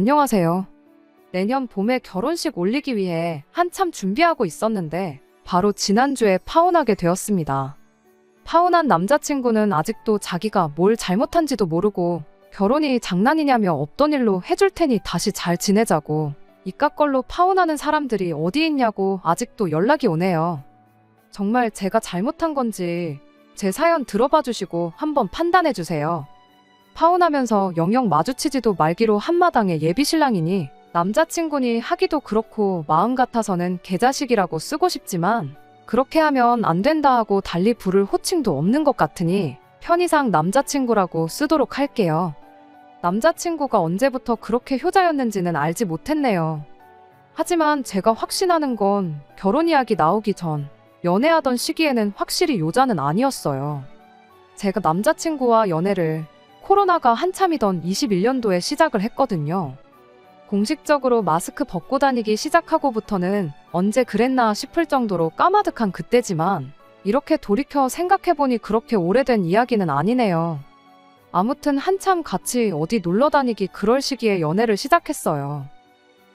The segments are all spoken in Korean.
안녕하세요. 내년 봄에 결혼식 올리기 위해 한참 준비하고 있었는데 바로 지난주에 파혼하게 되었습니다. 파혼한 남자친구는 아직도 자기가 뭘 잘못한지도 모르고 결혼이 장난이냐며 없던 일로 해줄 테니 다시 잘 지내자고 이깟걸로 파혼하는 사람들이 어디 있냐고 아직도 연락이 오네요. 정말 제가 잘못한 건지 제 사연 들어봐 주시고 한번 판단해 주세요. 파혼하면서 영영 마주치지도 말기로 한마당의 예비신랑이니 남자친구니 하기도 그렇고 마음 같아서는 개자식이라고 쓰고 싶지만 그렇게 하면 안 된다 하고 달리 부를 호칭도 없는 것 같으니 편의상 남자친구라고 쓰도록 할게요. 남자친구가 언제부터 그렇게 효자였는지는 알지 못했네요. 하지만 제가 확신하는 건 결혼 이야기 나오기 전 연애하던 시기에는 확실히 요자는 아니었어요. 제가 남자친구와 연애를 코로나가 한참이던 21년도에 시작을 했거든요. 공식적으로 마스크 벗고 다니기 시작하고부터는 언제 그랬나 싶을 정도로 까마득한 그때지만 이렇게 돌이켜 생각해보니 그렇게 오래된 이야기는 아니네요. 아무튼 한참 같이 어디 놀러 다니기 그럴 시기에 연애를 시작했어요.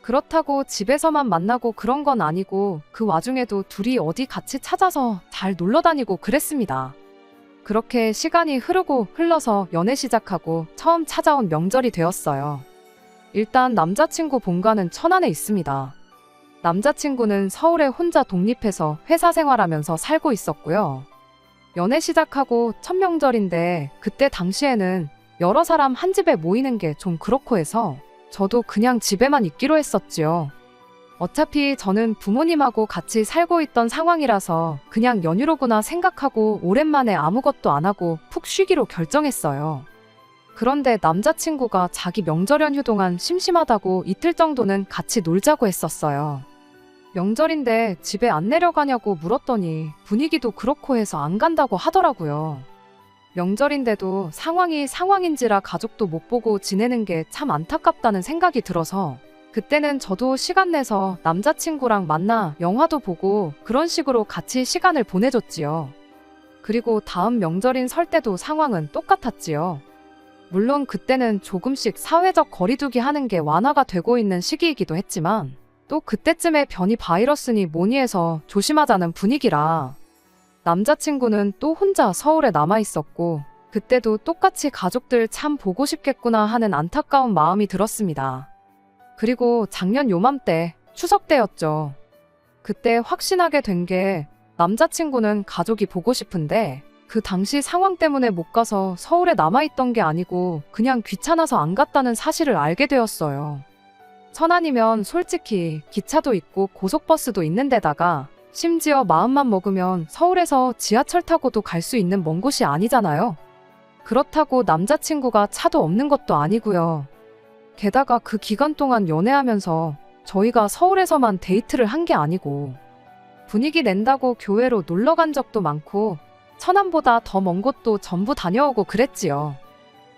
그렇다고 집에서만 만나고 그런 건 아니고 그 와중에도 둘이 어디 같이 찾아서 잘 놀러 다니고 그랬습니다. 그렇게 시간이 흐르고 흘러서 연애 시작하고 처음 찾아온 명절이 되었어요. 일단 남자친구 본가는 천안에 있습니다. 남자친구는 서울에 혼자 독립해서 회사 생활하면서 살고 있었고요. 연애 시작하고 첫 명절인데 그때 당시에는 여러 사람 한 집에 모이는 게 좀 그렇고 해서 저도 그냥 집에만 있기로 했었지요. 어차피 저는 부모님하고 같이 살고 있던 상황이라서 그냥 연휴로구나 생각하고 오랜만에 아무것도 안 하고 푹 쉬기로 결정했어요. 그런데 남자친구가 자기 명절 연휴 동안 심심하다고 이틀 정도는 같이 놀자고 했었어요. 명절인데 집에 안 내려가냐고 물었더니 분위기도 그렇고 해서 안 간다고 하더라고요. 명절인데도 상황이 상황인지라 가족도 못 보고 지내는 게 참 안타깝다는 생각이 들어서 그때는 저도 시간 내서 남자친구랑 만나 영화도 보고 그런 식으로 같이 시간을 보내줬지요. 그리고 다음 명절인 설 때도 상황은 똑같았지요. 물론 그때는 조금씩 사회적 거리두기 하는 게 완화가 되고 있는 시기이기도 했지만 또 그때쯤에 변이 바이러스니 뭐니 해서 조심하자는 분위기라 남자친구는 또 혼자 서울에 남아 있었고 그때도 똑같이 가족들 참 보고 싶겠구나 하는 안타까운 마음이 들었습니다. 그리고 작년 요맘때 추석 때였죠. 그때 확신하게 된 게 남자친구는 가족이 보고 싶은데 그 당시 상황 때문에 못 가서 서울에 남아있던 게 아니고 그냥 귀찮아서 안 갔다는 사실을 알게 되었어요. 천안이면 솔직히 기차도 있고 고속버스도 있는 데다가 심지어 마음만 먹으면 서울에서 지하철 타고도 갈 수 있는 먼 곳이 아니잖아요. 그렇다고 남자친구가 차도 없는 것도 아니고요. 게다가 그 기간 동안 연애하면서 저희가 서울에서만 데이트를 한 게 아니고 분위기 낸다고 교회로 놀러 간 적도 많고 천안보다 더 먼 곳도 전부 다녀오고 그랬지요.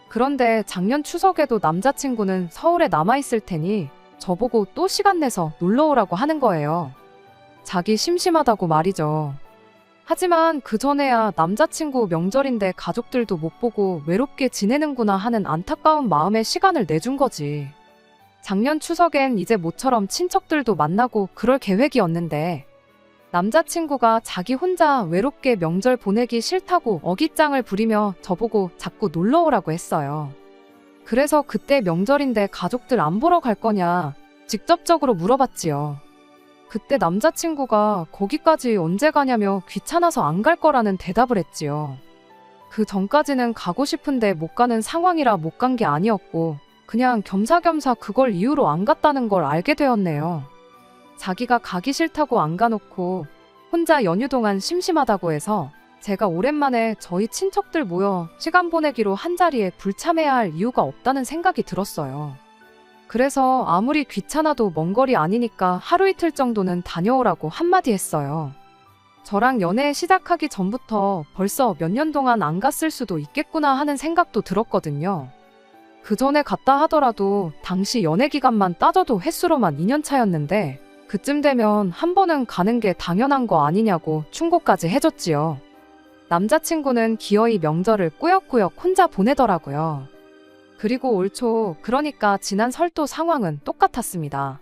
그런데 작년 추석에도 남자친구는 서울에 남아있을 테니 저보고 또 시간 내서 놀러 오라고 하는 거예요. 자기 심심하다고 말이죠. 하지만 그전에야 남자친구 명절인데 가족들도 못 보고 외롭게 지내는구나 하는 안타까운 마음에 시간을 내준 거지. 작년 추석엔 이제 모처럼 친척들도 만나고 그럴 계획이었는데 남자친구가 자기 혼자 외롭게 명절 보내기 싫다고 어깃장을 부리며 저보고 자꾸 놀러 오라고 했어요. 그래서 그때 명절인데 가족들 안 보러 갈 거냐 직접적으로 물어봤지요. 그때 남자친구가 거기까지 언제 가냐며 귀찮아서 안 갈 거라는 대답을 했지요. 그 전까지는 가고 싶은데 못 가는 상황이라 못 간 게 아니었고 그냥 겸사겸사 그걸 이유로 안 갔다는 걸 알게 되었네요. 자기가 가기 싫다고 안 가놓고 혼자 연휴 동안 심심하다고 해서 제가 오랜만에 저희 친척들 모여 시간 보내기로 한자리에 불참해야 할 이유가 없다는 생각이 들었어요. 그래서 아무리 귀찮아도 먼 거리 아니니까 하루 이틀 정도는 다녀오라고 한마디 했어요. 저랑 연애 시작하기 전부터 벌써 몇 년 동안 안 갔을 수도 있겠구나 하는 생각도 들었거든요. 그 전에 갔다 하더라도 당시 연애 기간만 따져도 횟수로만 2년 차였는데 그쯤 되면 한 번은 가는 게 당연한 거 아니냐고 충고까지 해줬지요. 남자친구는 기어이 명절을 꾸역꾸역 혼자 보내더라고요. 그리고 올 초, 그러니까 지난 설도 상황은 똑같았습니다.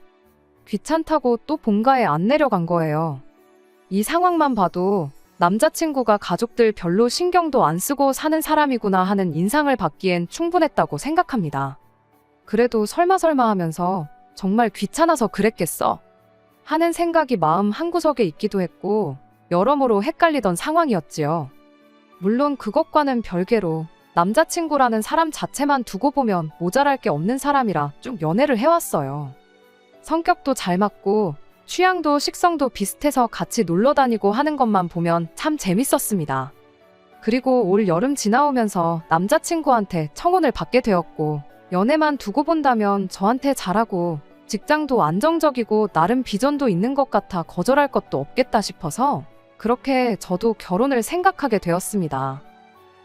귀찮다고 또 본가에 안 내려간 거예요. 이 상황만 봐도 남자친구가 가족들 별로 신경도 안 쓰고 사는 사람이구나 하는 인상을 받기엔 충분했다고 생각합니다. 그래도 설마 하면서 정말 귀찮아서 그랬겠어? 하는 생각이 마음 한구석에 있기도 했고 여러모로 헷갈리던 상황이었지요. 물론 그것과는 별개로 남자친구라는 사람 자체만 두고 보면 모자랄 게 없는 사람이라 쭉 연애를 해왔어요. 성격도 잘 맞고 취향도 식성도 비슷해서 같이 놀러 다니고 하는 것만 보면 참 재밌었습니다. 그리고 올 여름 지나오면서 남자친구한테 청혼을 받게 되었고 연애만 두고 본다면 저한테 잘하고 직장도 안정적이고 나름 비전도 있는 것 같아 거절할 것도 없겠다 싶어서 그렇게 저도 결혼을 생각하게 되었습니다.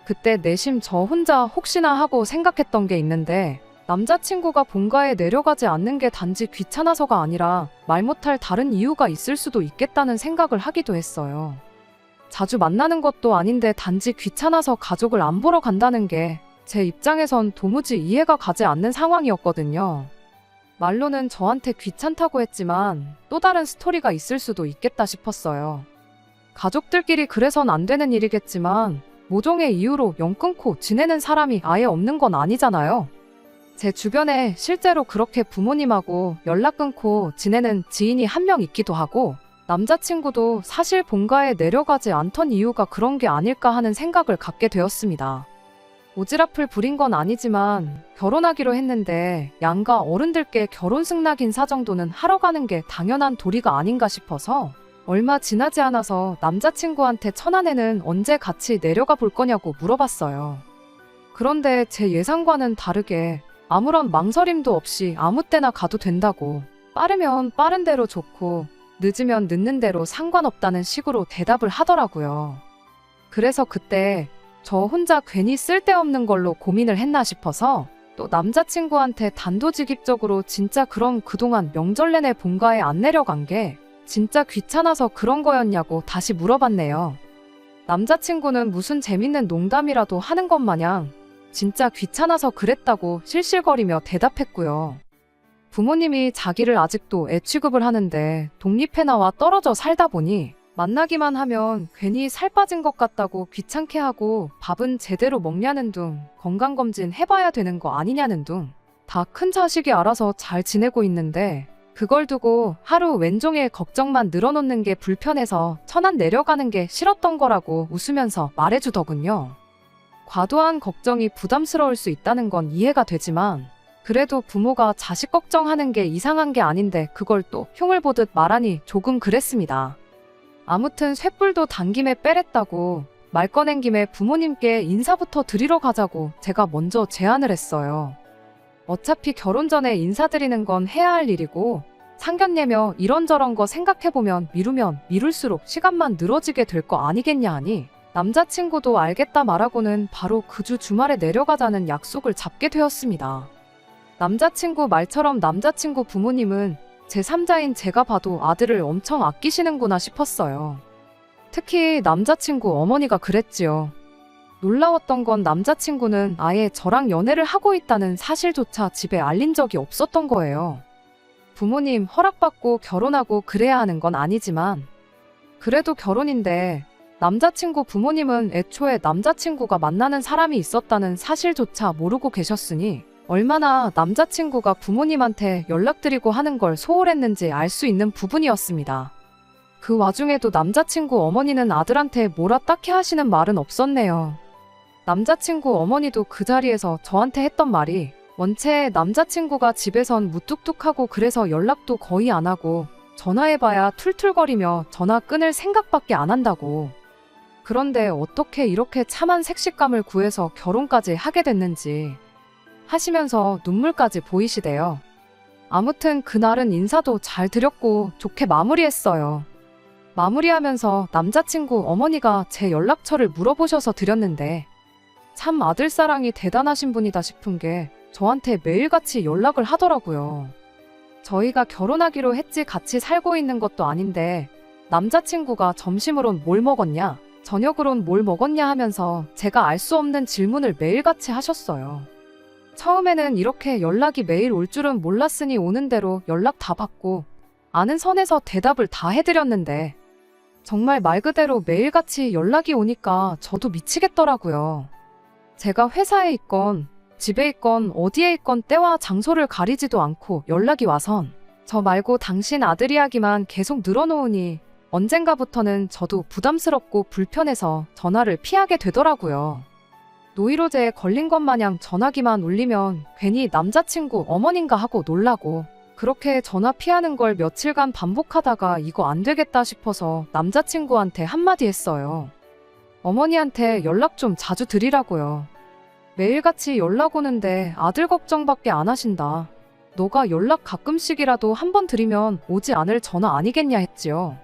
그때 내심 저 혼자 혹시나 하고 생각했던 게 있는데 남자친구가 본가에 내려가지 않는 게 단지 귀찮아서가 아니라 말 못할 다른 이유가 있을 수도 있겠다는 생각을 하기도 했어요. 자주 만나는 것도 아닌데 단지 귀찮아서 가족을 안 보러 간다는 게 제 입장에선 도무지 이해가 가지 않는 상황이었거든요. 말로는 저한테 귀찮다고 했지만 또 다른 스토리가 있을 수도 있겠다 싶었어요. 가족들끼리 그래선 안 되는 일이겠지만 모종의 이유로 연 끊고 지내는 사람이 아예 없는 건 아니잖아요. 제 주변에 실제로 그렇게 부모님하고 연락 끊고 지내는 지인이 한 명 있기도 하고 남자친구도 사실 본가에 내려가지 않던 이유가 그런 게 아닐까 하는 생각을 갖게 되었습니다. 오지랖을 부린 건 아니지만 결혼하기로 했는데 양가 어른들께 결혼 승낙 인사 정도는 하러 가는 게 당연한 도리가 아닌가 싶어서 얼마 지나지 않아서 남자친구한테 천안에는 언제 같이 내려가 볼 거냐고 물어봤어요. 그런데 제 예상과는 다르게 아무런 망설임도 없이 아무 때나 가도 된다고 빠르면 빠른 대로 좋고 늦으면 늦는 대로 상관없다는 식으로 대답을 하더라고요. 그래서 그때 저 혼자 괜히 쓸데없는 걸로 고민을 했나 싶어서 또 남자친구한테 단도직입적으로 진짜 그럼 그동안 명절 내내 본가에 안 내려간 게 진짜 귀찮아서 그런 거였냐고 다시 물어봤네요. 남자친구는 무슨 재밌는 농담이라도 하는 것 마냥 진짜 귀찮아서 그랬다고 실실거리며 대답했고요. 부모님이 자기를 아직도 애 취급을 하는데 독립해 나와 떨어져 살다 보니 만나기만 하면 괜히 살 빠진 것 같다고 귀찮게 하고 밥은 제대로 먹냐는 둥, 건강검진 해봐야 되는 거 아니냐는 둥, 다 큰 자식이 알아서 잘 지내고 있는데 그걸 두고 하루 왼종일 걱정만 늘어놓는 게 불편해서 천안 내려가는 게 싫었던 거라고 웃으면서 말해주더군요. 과도한 걱정이 부담스러울 수 있다는 건 이해가 되지만 그래도 부모가 자식 걱정하는 게 이상한 게 아닌데 그걸 또 흉을 보듯 말하니 조금 그랬습니다. 아무튼 쇳불도 당김에 빼랬다고 말 꺼낸 김에 부모님께 인사부터 드리러 가자고 제가 먼저 제안을 했어요. 어차피 결혼 전에 인사드리는 건 해야 할 일이고 상견례며 이런저런 거 생각해보면 미루면 미룰수록 시간만 늘어지게 될 거 아니겠냐 하니 남자친구도 알겠다 말하고는 바로 그 주 주말에 내려가자는 약속을 잡게 되었습니다. 남자친구 말처럼 남자친구 부모님은 제3자인 제가 봐도 아들을 엄청 아끼시는구나 싶었어요. 특히 남자친구 어머니가 그랬지요. 놀라웠던 건 남자친구는 아예 저랑 연애를 하고 있다는 사실조차 집에 알린 적이 없었던 거예요. 부모님 허락받고 결혼하고 그래야 하는 건 아니지만 그래도 결혼인데 남자친구 부모님은 애초에 남자친구가 만나는 사람이 있었다는 사실조차 모르고 계셨으니 얼마나 남자친구가 부모님한테 연락드리고 하는 걸 소홀했는지 알 수 있는 부분이었습니다. 그 와중에도 남자친구 어머니는 아들한테 뭐라 딱히 하시는 말은 없었네요. 남자친구 어머니도 그 자리에서 저한테 했던 말이 원체 남자친구가 집에선 무뚝뚝하고 그래서 연락도 거의 안 하고 전화해봐야 툴툴거리며 전화 끊을 생각밖에 안 한다고. 그런데 어떻게 이렇게 참한 색식감을 구해서 결혼까지 하게 됐는지 하시면서 눈물까지 보이시대요. 아무튼 그날은 인사도 잘 드렸고 좋게 마무리했어요. 마무리하면서 남자친구 어머니가 제 연락처를 물어보셔서 드렸는데 참 아들사랑이 대단하신 분이다 싶은 게 저한테 매일같이 연락을 하더라고요. 저희가 결혼하기로 했지 같이 살고 있는 것도 아닌데 남자친구가 점심으론 뭘 먹었냐, 저녁으론 뭘 먹었냐 하면서 제가 알 수 없는 질문을 매일같이 하셨어요. 처음에는 이렇게 연락이 매일 올 줄은 몰랐으니 오는 대로 연락 다 받고 아는 선에서 대답을 다 해드렸는데 정말 말 그대로 매일같이 연락이 오니까 저도 미치겠더라고요. 제가 회사에 있건 집에 있건 어디에 있건 때와 장소를 가리지도 않고 연락이 와선 저 말고 당신 아들 이야기만 계속 늘어놓으니 언젠가부터는 저도 부담스럽고 불편해서 전화를 피하게 되더라고요. 노이로제에 걸린 것 마냥 전화기만 울리면 괜히 남자친구 어머닌가 하고 놀라고 그렇게 전화 피하는 걸 며칠간 반복하다가 이거 안 되겠다 싶어서 남자친구한테 한마디 했어요. 어머니한테 연락 좀 자주 드리라고요. 매일같이 연락 오는데 아들 걱정밖에 안 하신다. 너가 연락 가끔씩이라도 한 번 드리면 오지 않을 전화 아니겠냐 했지요.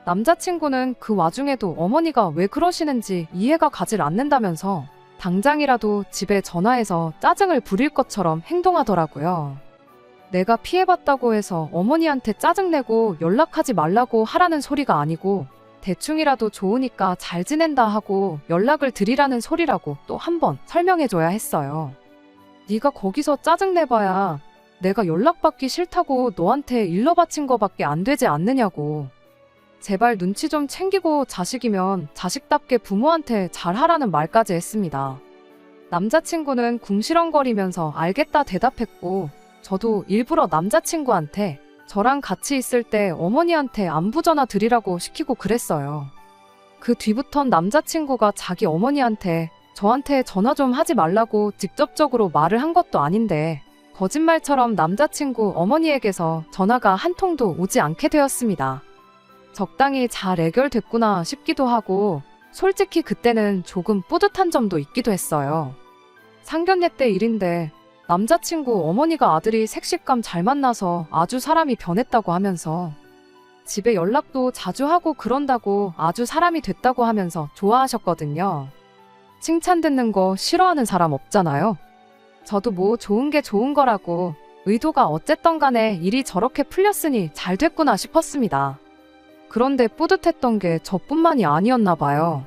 남자친구는 그 와중에도 어머니가 왜 그러시는지 이해가 가질 않는다면서 당장이라도 집에 전화해서 짜증을 부릴 것처럼 행동하더라고요. 내가 피해봤다고 해서 어머니한테 짜증내고 연락하지 말라고 하라는 소리가 아니고 대충이라도 좋으니까 잘 지낸다 하고 연락을 드리라는 소리라고 또 한 번 설명해줘야 했어요. 네가 거기서 짜증내봐야 내가 연락받기 싫다고 너한테 일러 바친 거밖에 안 되지 않느냐고. 제발 눈치 좀 챙기고 자식이면 자식답게 부모한테 잘하라는 말까지 했습니다. 남자친구는 궁시렁거리면서 알겠다 대답했고 저도 일부러 남자친구한테 저랑 같이 있을 때 어머니한테 안부 전화 드리라고 시키고 그랬어요. 그 뒤부턴 남자친구가 자기 어머니한테 저한테 전화 좀 하지 말라고 직접적으로 말을 한 것도 아닌데 거짓말처럼 남자친구 어머니에게서 전화가 한 통도 오지 않게 되었습니다. 적당히 잘 해결됐구나 싶기도 하고 솔직히 그때는 조금 뿌듯한 점도 있기도 했어요. 상견례 때 일인데 남자친구 어머니가 아들이 색식감 잘 만나서 아주 사람이 변했다고 하면서 집에 연락도 자주 하고 그런다고 아주 사람이 됐다고 하면서 좋아하셨거든요. 칭찬 듣는 거 싫어하는 사람 없잖아요. 저도 뭐 좋은 게 좋은 거라고 의도가 어쨌든 간에 일이 저렇게 풀렸으니 잘 됐구나 싶었습니다. 그런데 뿌듯했던 게 저뿐만이 아니었나 봐요.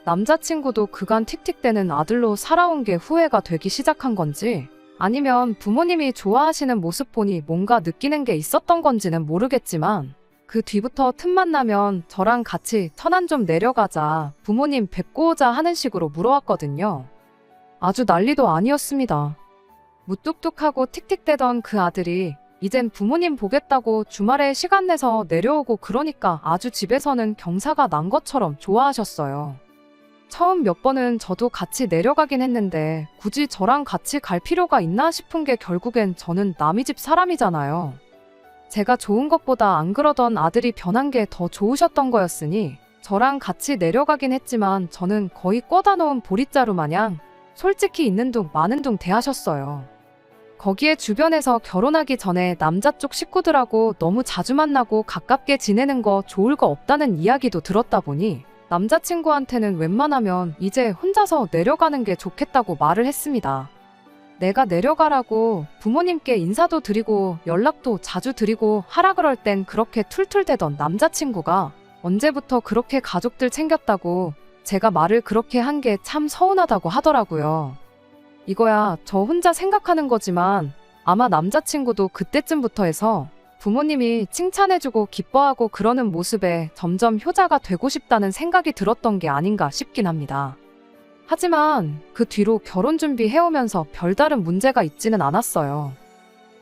남자친구도 그간 틱틱대는 아들로 살아온 게 후회가 되기 시작한 건지 아니면 부모님이 좋아하시는 모습 보니 뭔가 느끼는 게 있었던 건지는 모르겠지만 그 뒤부터 틈만 나면 저랑 같이 천안 좀 내려가자 부모님 뵙고 오자 하는 식으로 물어왔거든요. 아주 난리도 아니었습니다. 무뚝뚝하고 틱틱대던 그 아들이 이젠 부모님 보겠다고 주말에 시간 내서 내려오고 그러니까 아주 집에서는 경사가 난 것처럼 좋아하셨어요. 처음 몇 번은 저도 같이 내려가긴 했는데 굳이 저랑 같이 갈 필요가 있나 싶은 게 결국엔 저는 남의 집 사람이잖아요. 제가 좋은 것보다 안 그러던 아들이 변한 게 더 좋으셨던 거였으니 저랑 같이 내려가긴 했지만 저는 거의 꿔다 놓은 보릿자루 마냥 솔직히 있는 둥 마는 둥 대하셨어요. 거기에 주변에서 결혼하기 전에 남자 쪽 식구들하고 너무 자주 만나고 가깝게 지내는 거 좋을 거 없다는 이야기도 들었다 보니 남자친구한테는 웬만하면 이제 혼자서 내려가는 게 좋겠다고 말을 했습니다. 내가 내려가라고 부모님께 인사도 드리고 연락도 자주 드리고 하라 그럴 땐 그렇게 툴툴대던 남자친구가 언제부터 그렇게 가족들 챙겼다고 제가 말을 그렇게 한 게 참 서운하다고 하더라고요. 이거야 저 혼자 생각하는 거지만 아마 남자친구도 그때쯤부터 해서 부모님이 칭찬해주고 기뻐하고 그러는 모습에 점점 효자가 되고 싶다는 생각이 들었던 게 아닌가 싶긴 합니다. 하지만 그 뒤로 결혼 준비해오면서 별다른 문제가 있지는 않았어요.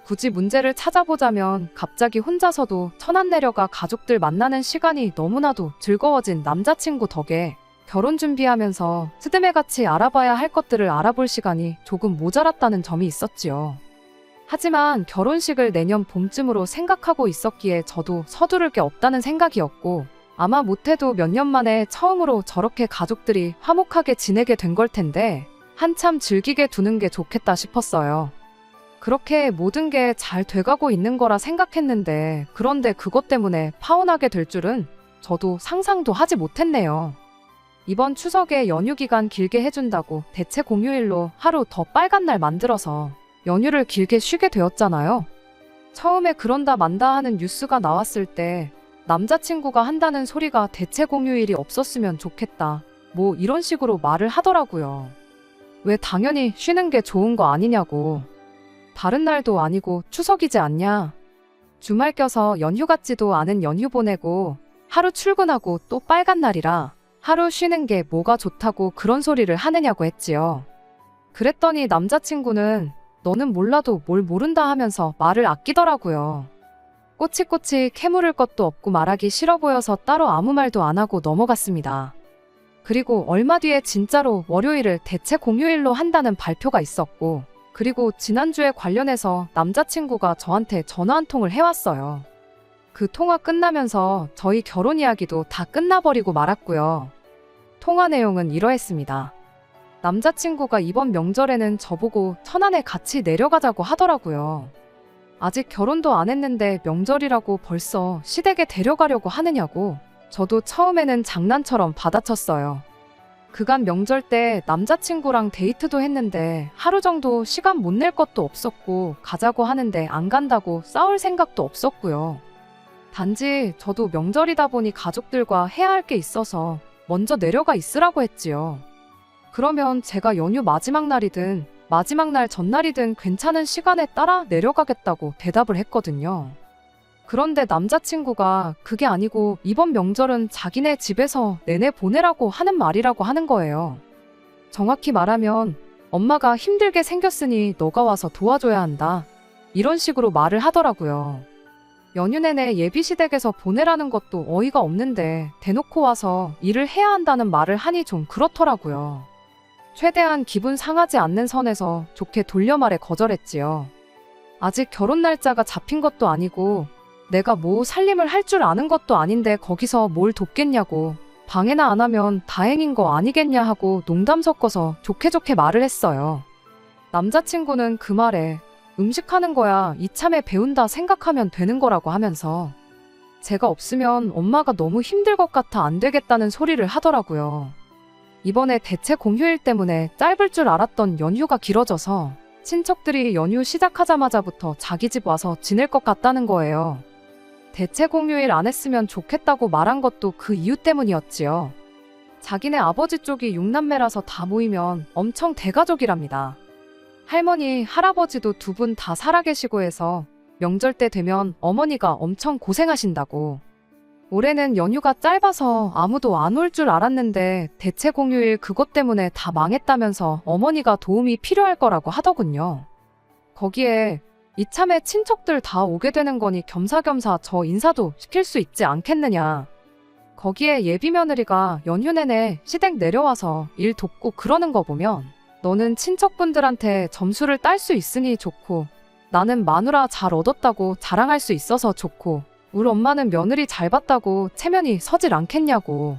굳이 문제를 찾아보자면 갑자기 혼자서도 천안 내려가 가족들 만나는 시간이 너무나도 즐거워진 남자친구 덕에 결혼 준비하면서 스드메같이 알아봐야 할 것들을 알아볼 시간이 조금 모자랐다는 점이 있었지요. 하지만 결혼식을 내년 봄쯤으로 생각하고 있었기에 저도 서두를 게 없다는 생각이었고 아마 못해도 몇 년 만에 처음으로 저렇게 가족들이 화목하게 지내게 된 걸 텐데 한참 즐기게 두는 게 좋겠다 싶었어요. 그렇게 모든 게 잘 돼가고 있는 거라 생각했는데 그런데 그것 때문에 파혼하게 될 줄은 저도 상상도 하지 못했네요. 이번 추석에 연휴 기간 길게 해준다고 대체 공휴일로 하루 더 빨간 날 만들어서 연휴를 길게 쉬게 되었잖아요. 처음에 그런다 만다 하는 뉴스가 나왔을 때 남자친구가 한다는 소리가 대체 공휴일이 없었으면 좋겠다. 뭐 이런 식으로 말을 하더라고요. 왜 당연히 쉬는 게 좋은 거 아니냐고. 다른 날도 아니고 추석이지 않냐. 주말 껴서 연휴 같지도 않은 연휴 보내고 하루 출근하고 또 빨간 날이라 하루 쉬는 게 뭐가 좋다고 그런 소리를 하느냐고 했지요. 그랬더니 남자친구는 너는 몰라도 뭘 모른다 하면서 말을 아끼더라고요. 꼬치꼬치 캐물을 것도 없고 말하기 싫어 보여서 따로 아무 말도 안 하고 넘어갔습니다. 그리고 얼마 뒤에 진짜로 월요일을 대체 공휴일로 한다는 발표가 있었고, 그리고 지난주에 관련해서 남자친구가 저한테 전화 한 통을 해왔어요. 그 통화 끝나면서 저희 결혼 이야기도 다 끝나버리고 말았고요. 통화 내용은 이러했습니다. 남자친구가 이번 명절에는 저보고 천안에 같이 내려가자고 하더라고요. 아직 결혼도 안 했는데 명절이라고 벌써 시댁에 데려가려고 하느냐고. 저도 처음에는 장난처럼 받아쳤어요. 그간 명절 때 남자친구랑 데이트도 했는데 하루 정도 시간 못 낼 것도 없었고 가자고 하는데 안 간다고 싸울 생각도 없었고요. 단지 저도 명절이다 보니 가족들과 해야 할 게 있어서 먼저 내려가 있으라고 했지요. 그러면 제가 연휴 마지막 날이든 마지막 날 전날이든 괜찮은 시간에 따라 내려가겠다고 대답을 했거든요. 그런데 남자친구가 그게 아니고 이번 명절은 자기네 집에서 내내 보내라고 하는 말이라고 하는 거예요. 정확히 말하면 엄마가 힘들게 생겼으니 너가 와서 도와줘야 한다. 이런 식으로 말을 하더라고요. 연휴 내내 예비시댁에서 보내라는 것도 어이가 없는데 대놓고 와서 일을 해야 한다는 말을 하니 좀 그렇더라고요. 최대한 기분 상하지 않는 선에서 좋게 돌려 말해 거절했지요. 아직 결혼 날짜가 잡힌 것도 아니고 내가 뭐 살림을 할 줄 아는 것도 아닌데 거기서 뭘 돕겠냐고, 방해나 안 하면 다행인 거 아니겠냐 하고 농담 섞어서 좋게 좋게 말을 했어요. 남자친구는 그 말에 음식하는 거야 이참에 배운다 생각하면 되는 거라고 하면서 제가 없으면 엄마가 너무 힘들 것 같아 안 되겠다는 소리를 하더라고요. 이번에 대체 공휴일 때문에 짧을 줄 알았던 연휴가 길어져서 친척들이 연휴 시작하자마자부터 자기 집 와서 지낼 것 같다는 거예요. 대체 공휴일 안 했으면 좋겠다고 말한 것도 그 이유 때문이었지요. 자기네 아버지 쪽이 6남매라서 다 모이면 엄청 대가족이랍니다. 할머니, 할아버지도 두 분 다 살아계시고 해서 명절 때 되면 어머니가 엄청 고생하신다고. 올해는 연휴가 짧아서 아무도 안 올 줄 알았는데 대체 공휴일 그것 때문에 다 망했다면서 어머니가 도움이 필요할 거라고 하더군요. 거기에 이참에 친척들 다 오게 되는 거니 겸사겸사 저 인사도 시킬 수 있지 않겠느냐. 거기에 예비 며느리가 연휴 내내 시댁 내려와서 일 돕고 그러는 거 보면 너는 친척분들한테 점수를 딸 수 있으니 좋고 나는 마누라 잘 얻었다고 자랑할 수 있어서 좋고 우리 엄마는 며느리 잘 봤다고 체면이 서질 않겠냐고.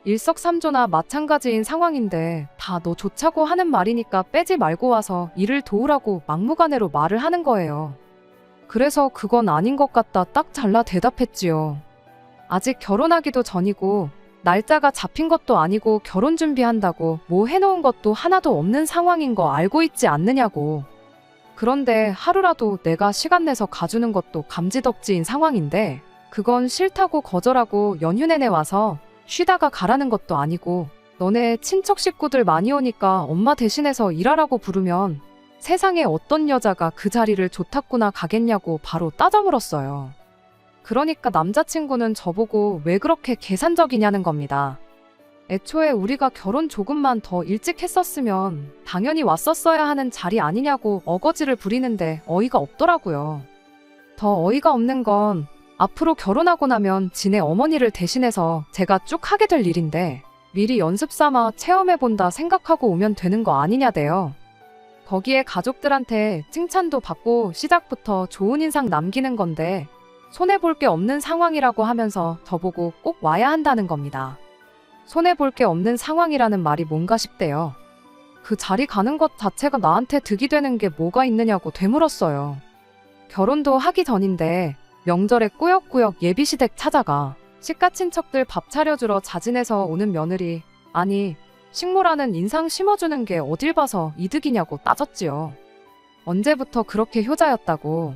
일석삼조나 마찬가지인 상황인데 다 너 좋자고 하는 말이니까 빼지 말고 와서 일을 도우라고 막무가내로 말을 하는 거예요. 그래서 그건 아닌 것 같다 딱 잘라 대답했지요. 아직 결혼하기도 전이고 날짜가 잡힌 것도 아니고 결혼 준비한다고 뭐 해놓은 것도 하나도 없는 상황인 거 알고 있지 않느냐고. 그런데 하루라도 내가 시간 내서 가주는 것도 감지덕지인 상황인데 그건 싫다고 거절하고 연휴 내내 와서 쉬다가 가라는 것도 아니고 너네 친척 식구들 많이 오니까 엄마 대신해서 일하라고 부르면 세상에 어떤 여자가 그 자리를 좋다구나 가겠냐고 바로 따져 물었어요. 그러니까 남자친구는 저보고 왜 그렇게 계산적이냐는 겁니다. 애초에 우리가 결혼 조금만 더 일찍 했었으면 당연히 왔었어야 하는 자리 아니냐고 어거지를 부리는데 어이가 없더라고요. 더 어이가 없는 건 앞으로 결혼하고 나면 지네 어머니를 대신해서 제가 쭉 하게 될 일인데 미리 연습 삼아 체험해본다 생각하고 오면 되는 거 아니냐대요. 거기에 가족들한테 칭찬도 받고 시작부터 좋은 인상 남기는 건데 손해볼 게 없는 상황이라고 하면서 저보고 꼭 와야 한다는 겁니다. 손해볼 게 없는 상황이라는 말이 뭔가 싶대요. 그 자리 가는 것 자체가 나한테 득이 되는 게 뭐가 있느냐고 되물었어요. 결혼도 하기 전인데 명절에 꾸역꾸역 예비시댁 찾아가 시가친척들 밥 차려주러 자진해서 오는 며느리, 아니 식모라는 인상 심어주는 게 어딜 봐서 이득이냐고 따졌지요. 언제부터 그렇게 효자였다고.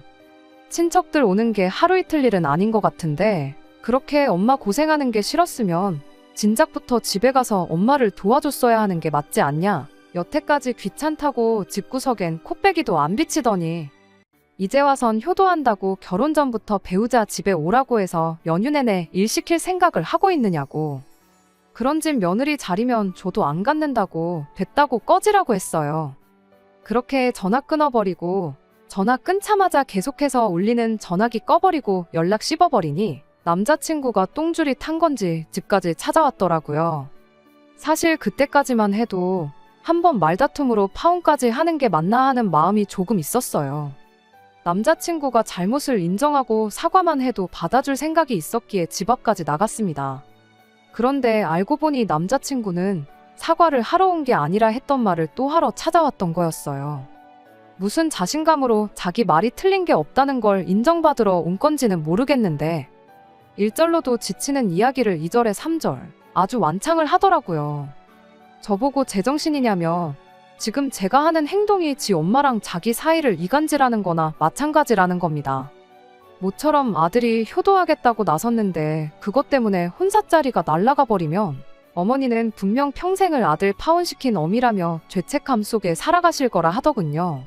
친척들 오는 게 하루 이틀 일은 아닌 것 같은데 그렇게 엄마 고생하는 게 싫었으면 진작부터 집에 가서 엄마를 도와줬어야 하는 게 맞지 않냐. 여태까지 귀찮다고 집구석엔 코빼기도 안 비치더니 이제 와선 효도한다고 결혼 전부터 배우자 집에 오라고 해서 연휴 내내 일 시킬 생각을 하고 있느냐고. 그런 집 며느리 자리면 저도 안 갖는다고 됐다고 꺼지라고 했어요. 그렇게 전화 끊어버리고 전화 끊자마자 계속해서 울리는 전화기 꺼버리고 연락 씹어버리니 남자친구가 똥줄이 탄 건지 집까지 찾아왔더라고요. 사실 그때까지만 해도 한번 말다툼으로 파혼까지 하는 게 맞나 하는 마음이 조금 있었어요. 남자친구가 잘못을 인정하고 사과만 해도 받아줄 생각이 있었기에 집 앞까지 나갔습니다. 그런데 알고 보니 남자친구는 사과를 하러 온 게 아니라 했던 말을 또 하러 찾아왔던 거였어요. 무슨 자신감으로 자기 말이 틀린 게 없다는 걸 인정받으러 온 건지는 모르겠는데 1절로도 지치는 이야기를 2절에 3절 아주 완창을 하더라고요. 저보고 제정신이냐며 지금 제가 하는 행동이 지 엄마랑 자기 사이를 이간질하는 거나 마찬가지라는 겁니다. 모처럼 아들이 효도하겠다고 나섰는데 그것 때문에 혼사자리가 날아가 버리면 어머니는 분명 평생을 아들 파혼시킨 어미라며 죄책감 속에 살아가실 거라 하더군요.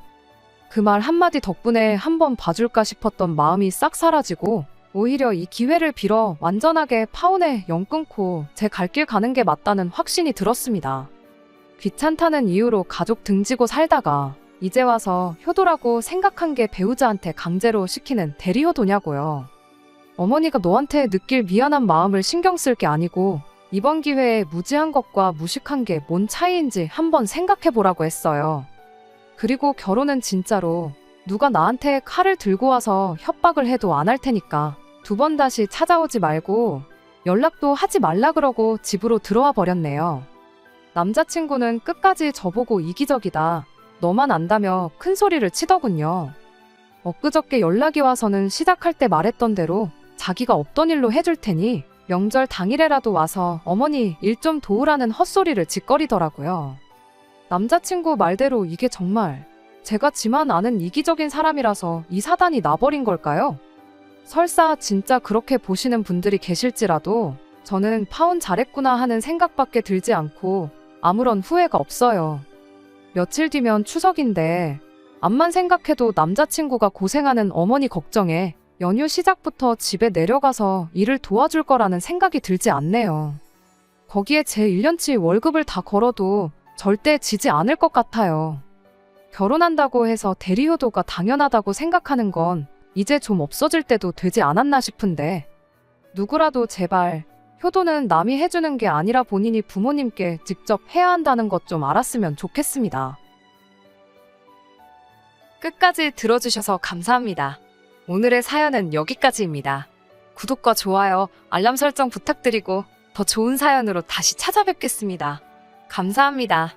그 말 한마디 덕분에 한번 봐줄까 싶었던 마음이 싹 사라지고 오히려 이 기회를 빌어 완전하게 파혼에 영 끊고 제 갈 길 가는 게 맞다는 확신이 들었습니다. 귀찮다는 이유로 가족 등지고 살다가 이제 와서 효도라고 생각한 게 배우자한테 강제로 시키는 대리효도냐고요. 어머니가 너한테 느낄 미안한 마음을 신경 쓸 게 아니고 이번 기회에 무지한 것과 무식한 게 뭔 차이인지 한번 생각해보라고 했어요. 그리고 결혼은 진짜로 누가 나한테 칼을 들고 와서 협박을 해도 안 할 테니까 2번 다시 찾아오지 말고 연락도 하지 말라 그러고 집으로 들어와 버렸네요. 남자친구는 끝까지 저보고 이기적이다, 너만 안다며 큰 소리를 치더군요. 엊그저께 연락이 와서는 시작할 때 말했던 대로 자기가 없던 일로 해줄 테니 명절 당일에라도 와서 어머니 일 좀 도우라는 헛소리를 짓거리더라고요. 남자친구 말대로 이게 정말 제가 지만 아는 이기적인 사람이라서 이 사단이 나버린 걸까요? 설사 진짜 그렇게 보시는 분들이 계실지라도 저는 파혼 잘했구나 하는 생각밖에 들지 않고 아무런 후회가 없어요. 며칠 뒤면 추석인데 암만 생각해도 남자친구가 고생하는 어머니 걱정에 연휴 시작부터 집에 내려가서 일을 도와줄 거라는 생각이 들지 않네요. 거기에 제 1년치 월급을 다 걸어도 절대 지지 않을 것 같아요. 결혼한다고 해서 대리효도가 당연하다고 생각하는 건 이제 좀 없어질 때도 되지 않았나 싶은데 누구라도 제발 효도는 남이 해주는 게 아니라 본인이 부모님께 직접 해야 한다는 것 좀 알았으면 좋겠습니다. 끝까지 들어주셔서 감사합니다. 오늘의 사연은 여기까지입니다. 구독과 좋아요, 알람 설정 부탁드리고 더 좋은 사연으로 다시 찾아뵙겠습니다. 감사합니다.